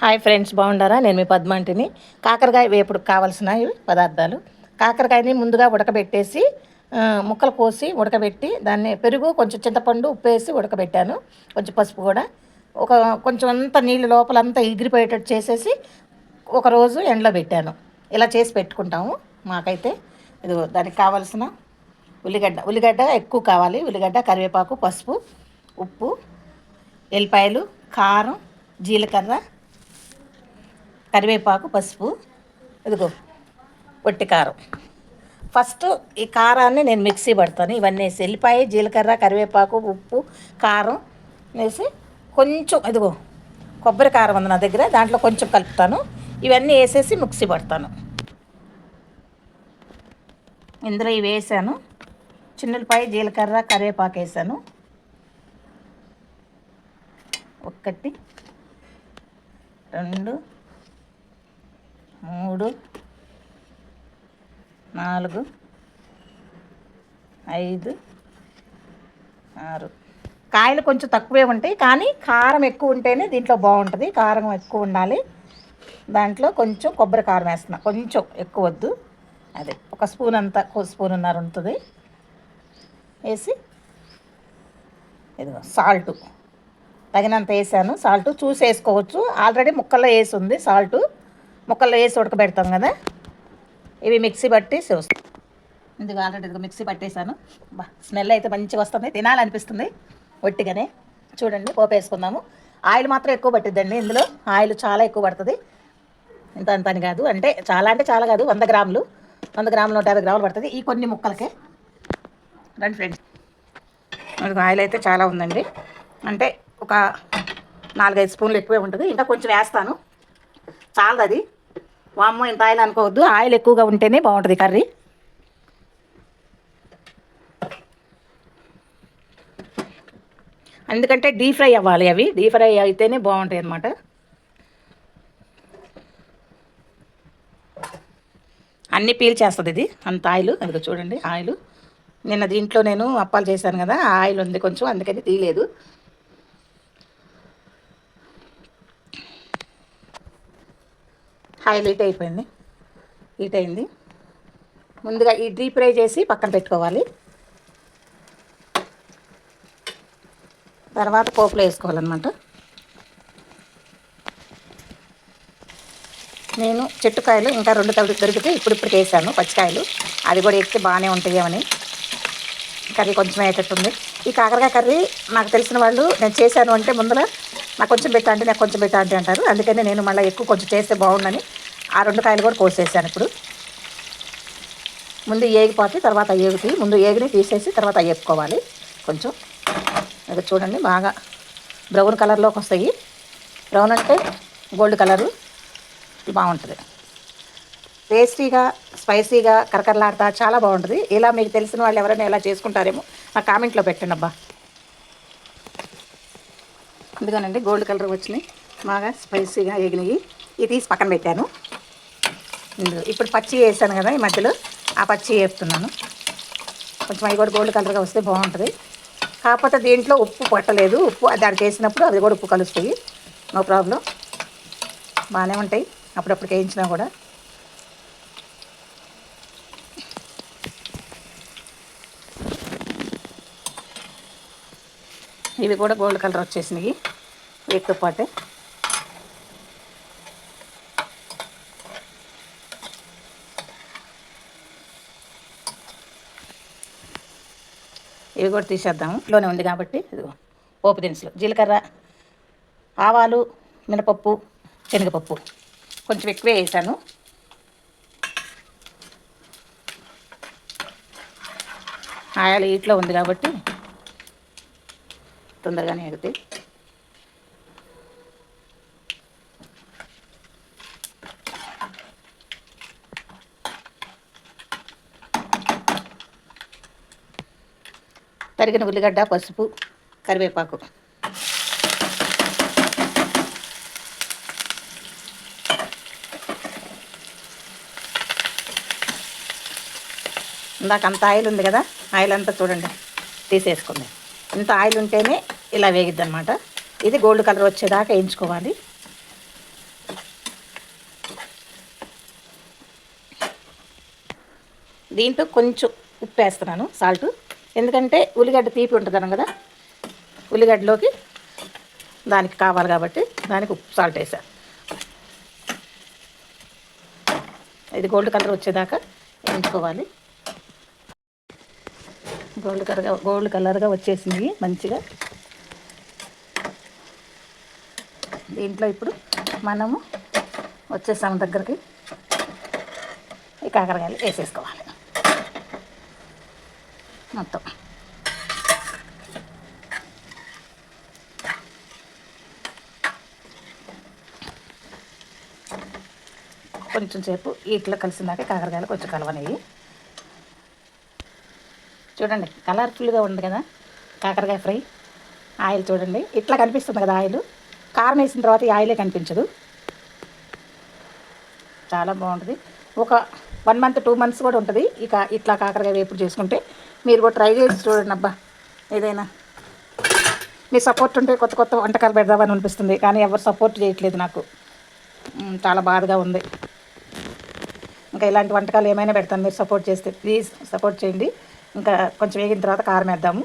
Hi friends, బాగుండారా? నేను మీ పద్మాంటిని. కాకరకాయ వేపుడుకు కావాల్సిన పదార్థాలు: కాకరకాయని ముందుగా ఉడకబెట్టేసి ముక్కలు కోసి ఉడకబెట్టి దాన్ని పెరుగు, కొంచెం చింతపండు, ఉప్పు వేసి ఉడకబెట్టాను. కొంచెం పసుపు కూడా, ఒక కొంచెం అంతా నీళ్ళు లోపలంతా ఎగిరిపోయేటట్టు చేసేసి ఒకరోజు ఎండలో పెట్టాను. ఇలా చేసి పెట్టుకుంటాము మాకైతే. ఇది దానికి కావాల్సిన ఉల్లిగడ్డ ఎక్కువ కావాలి. ఉల్లిగడ్డ, కరివేపాకు, పసుపు, ఉప్పు, ఎల్లిపాయలు, కారం, జీలకర్ర, కరివేపాకు, పసుపు, ఇదిగో పొట్టి కారం. ఫస్ట్ ఈ కారాన్ని నేను మిక్సీ పడతాను. ఇవన్నీ వేసి ఎల్లిపాయ, జీలకర్ర, కరివేపాకు, ఉప్పు, కారం వేసి కొంచెం ఇదిగో కొబ్బరి కారం ఉంది నా దగ్గర, దాంట్లో కొంచెం కలుపుతాను. ఇవన్నీ వేసేసి మిక్సీ పడతాను. ఇందులో ఇవి వేసాను. చిన్నులపాయ, జీలకర్ర, కరివేపాకు వేసాను. 1 2 3 4 5 6. కాయలు కొంచెం తక్కువే ఉంటాయి, కానీ కారం ఎక్కువ ఉంటేనే దీంట్లో బాగుంటుంది. కారం ఎక్కువ ఉండాలి. దాంట్లో కొంచెం కొబ్బరి కారం వేస్తున్నా, కొంచెం ఎక్కువ వద్దు. అదే ఒక స్పూన్ అంతా, స్పూన్నర ఉంటుంది వేసి, ఇదిగో సాల్టు తగినంత వేసాను. సాల్ట్ చూసి వేసుకోవచ్చు. ఆల్రెడీ ముక్కల్లో వేసి ఉంది సాల్టు. ముక్కల్లో వేసి ఉడకబెడతాం కదా. ఇవి మిక్సీ పట్టి చూస్తాం. ఇది ఆల్రెడీ ఇదిగో మిక్సీ పట్టేసాను. స్మెల్ అయితే మంచిగా వస్తుంది, తినాలనిపిస్తుంది ఒట్టిగానే. చూడండి, పోపు వేసుకుందాము. ఆయిల్ మాత్రం ఎక్కువ పట్టిద్దండి ఇందులో. ఆయిల్ చాలా ఎక్కువ పడుతుంది. ఇంత అని కాదు, అంటే చాలా కాదు, 100 గ్రాములు 150 గ్రాములు పడుతుంది ఈ కొన్ని ముక్కలకే. రండి ఫ్రెండ్స్, మనకు ఆయిల్ అయితే చాలా ఉందండి. అంటే ఒక 4-5 స్పూన్లు ఎక్కువే ఉంటుంది. ఇంకా కొంచెం వేస్తాను, చాలదు అది. వామ్మో ఇంత ఆయిల్ అనుకోవద్దు, ఆయిల్ ఎక్కువగా ఉంటేనే బాగుంటుంది కర్రీ. ఎందుకంటే డీప్ ఫ్రై అవ్వాలి, అవి డీప్ ఫ్రై అయితేనే బాగుంటాయి అన్నమాట. అన్నీ పీల్చేస్తుంది ఇది, అంత ఆయిల్. అదిగో చూడండి ఆయిల్. నిన్న దీంట్లో నేను అప్పాలు చేశాను కదా, ఆ ఆయిల్ ఉంది కొంచెం, అందుకని తీయలేదు. ఆయిల్ హీట్ అయిపోయింది, హీట్ అయింది. ముందుగా ఈ డీప్ ఫ్రై చేసి పక్కన పెట్టుకోవాలి. తర్వాత పోపులో వేసుకోవాలన్నమాట. నేను చెట్టుకాయలు ఇంకా 2 దొరికితే ఇప్పుడు వేసాను, పచ్చికాయలు. అది కూడా వేస్తే బాగానే ఉంటాయేమని. కర్రీ కొంచెం అయ్యేటట్టుంది. ఈ కాకరకాయ కర్రీ నాకు తెలిసిన వాళ్ళు నేను చేశాను అంటే ముందర నాకు కొంచెం పెట్టా అంటే అంటారు. అందుకని నేను మళ్ళీ ఎక్కువ కొంచెం చేస్తే బాగుండని ఆ 2 కాయలు కూడా కోసేసాను. ఇప్పుడు ముందు ఏగిపోతే తర్వాత ఏగుతాయి. ముందు ఏగిని తీసేసి తర్వాత వేపుకోవాలి కొంచెం. అది చూడండి, బాగా బ్రౌన్ కలర్లోకి వస్తాయి. బ్రౌన్ అంటే గోల్డ్ కలరు, బాగుంటుంది. టేస్టీగా, స్పైసీగా, కరకరలాడుతా చాలా బాగుంటుంది. ఇలా మీకు తెలిసిన వాళ్ళు ఎవరైనా ఎలా చేసుకుంటారేమో నా కామెంట్లో పెట్టండి అబ్బా. ఎందుకనండి గోల్డ్ కలర్ వచ్చినాయి, బాగా స్పైసీగా ఎగినాయి. ఇది తీసి పక్కన పెట్టాను. ఇప్పుడు పచ్చి వేసాను కదా ఈ మధ్యలో, ఆ పచ్చి వేపుతున్నాను. కొంచెం అవి కూడా గోల్డ్ కలర్గా వస్తే బాగుంటుంది. కాకపోతే దీంట్లో ఉప్పు పట్టలేదు. ఉప్పు దానికి వేసినప్పుడు అది కూడా ఉప్పు కలుస్తాయి, నో ప్రాబ్లం, బాగానే ఉంటాయి. అప్పుడప్పుడు వేయించినా కూడా. ఇవి కూడా గోల్డ్ కలర్ వచ్చేసినాయి వీటితో పాటే. ఇవి కూడా తీసేద్దాము, ఇంట్లోనే ఉంది కాబట్టి. ఇదిగో పోపు దినుసులు: జీలకర్ర, ఆవాలు, మినపప్పు, శనగపప్పు కొంచెం ఎక్కువే వేసాను. ఆయిల్ హీట్లో ఉంది కాబట్టి తొందరగానే ఎగుతాయి. తరిగిన ఉల్లిగడ్డ, పసుపు, కరివేపాకు. ఇందాక అంత ఆయిల్ ఉంది కదా, ఆయిల్ అంతా చూడండి తీసేసుకుంది. ఇంత ఆయిల్ ఉంటేనే ఇలా వేగిద్ది అనమాట. ఇది గోల్డ్ కలర్ వచ్చేదాకా వేయించుకోవాలి. దీంట్లో కొంచెం ఉప్పు వేస్తున్నాను, సాల్ట్. ఎందుకంటే ఉల్లిగడ్డ తీపి ఉంటుందన్నాం కదా, ఉల్లిగడ్డలోకి దానికి కావాలి కాబట్టి దానికి ఉప్పు సాల్ట్ వేసాను. ఇది గోల్డ్ కలర్ వచ్చేదాకా వేయించుకోవాలి. గోల్డ్ కలర్గా వచ్చేసింది మంచిగా. దీంట్లో ఇప్పుడు మనము వచ్చేసాము దగ్గరికి. ఈ కాకరకాయలు వేసేసుకోవాలి మొత్తం. కొంచెం సేపు ఇట్లా కలిసిందాక కాకరకాయలు కొంచెం కలవనివి. చూడండి కలర్ఫుల్గా ఉంది కదా కాకరకాయ ఫ్రై. ఆయిల్ చూడండి ఇట్లా కనిపిస్తుంది కదా ఆయిల్. కారం వేసిన తర్వాత ఈ ఆయిలే కనిపించదు. చాలా బాగుంటుంది. ఒక 1 month 2 months కూడా ఉంటుంది ఇక ఇట్లా కాకరకాయ వేపుడు చేసుకుంటే. మీరు కూడా ట్రై చేసి చూడండి. అబ్బా ఏదైనా మీ సపోర్ట్ ఉంటే కొత్త కొత్త వంటకాలు పెడదామని అనిపిస్తుంది, కానీ ఎవరు సపోర్ట్ చేయట్లేదు నాకు. చాలా బాధగా ఉంది. ఇంకా ఇలాంటి వంటకాలు ఏమైనా పెడతాను, మీరు సపోర్ట్ చేస్తే. ప్లీజ్ సపోర్ట్ చేయండి. ఇంకా కొంచెం వేగిన తర్వాత కారం వేద్దాము.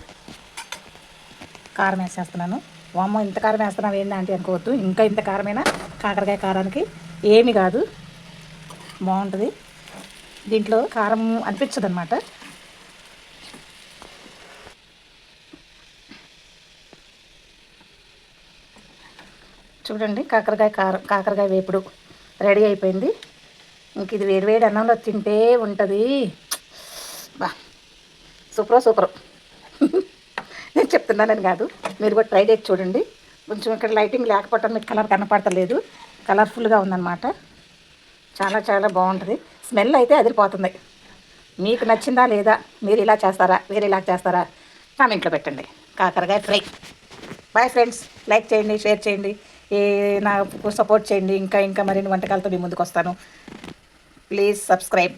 కారం వేసేస్తున్నాను. వామ్మో ఇంత కారం వేస్తున్నావు ఏంటి అంటే అనుకోవద్దు. ఇంకా ఇంత కారమైనా కాకరకాయ కారానికి ఏమి కాదు, బాగుంటుంది. దీంట్లో కారం అనిపించదు అనమాట. చూడండి కాకరకాయ వేపుడు రెడీ అయిపోయింది. ఇంక ఇది వేడివేడి అన్నంలో తింటే ఉంటుంది. బా సూపర్. నేను చెప్తున్నానని కాదు, మీరు కూడా ట్రై చేసి చూడండి. కొంచెం ఇక్కడ లైటింగ్ లేకపోవటం మీకు కలర్ కనపడతలేదు, కలర్ఫుల్గా ఉందన్నమాట. చాలా బాగుంటుంది. స్మెల్ అయితే అదిరిపోతుంది. మీకు నచ్చిందా లేదా, మీరు ఇలా చేస్తారా వేరే ఇలా చేస్తారా కామెంట్లో పెట్టండి. కాకరకాయ ఫ్రై. Boy friends. లైక్ చేయండి, షేర్ చేయండి, నాకు సపోర్ట్ చేయండి. ఇంకా మరిన్ని వంటకాలతో మీ ముందుకు వస్తాను. Please subscribe.